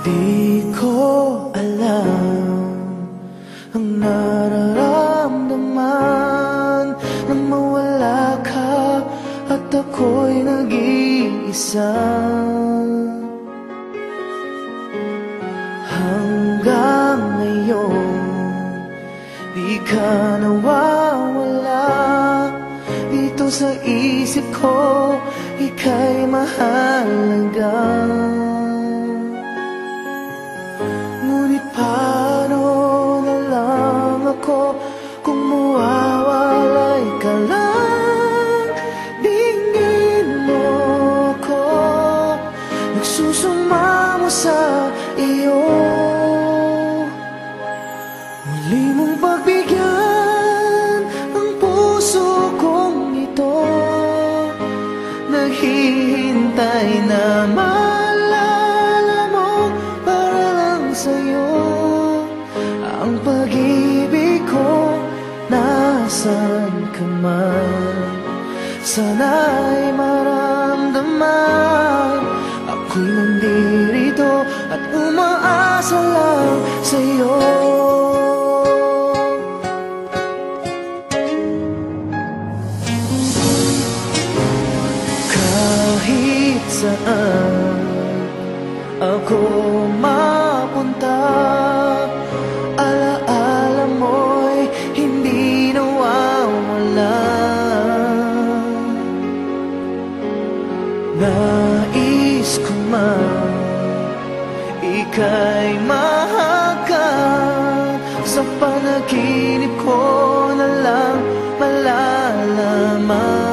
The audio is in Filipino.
Di ko alam ang nararamdaman nang mawala ka at ako'y nag-iisa. Hanggang ngayon di ka nawawala dito sa isip ko, ika'y mahalaga. Ngunit paano na lang ako kung mawawalay ka lang? Tingin mo ako, nagsusumamo sa iyo. Muli mong pagbigyan ang puso kong ito, naghihintay na maalala mo para lang sa'yo. Ang pag-ibig ko, nasan ka man, sana'y maramdaman. Ako'y nandirito at umaasa lang sa'yo. Kahit saan ako mapunta, alaala mo'y hindi nawawala. Nais ko man ika'y mahagkan, sa panaginip ko na lang malalaman.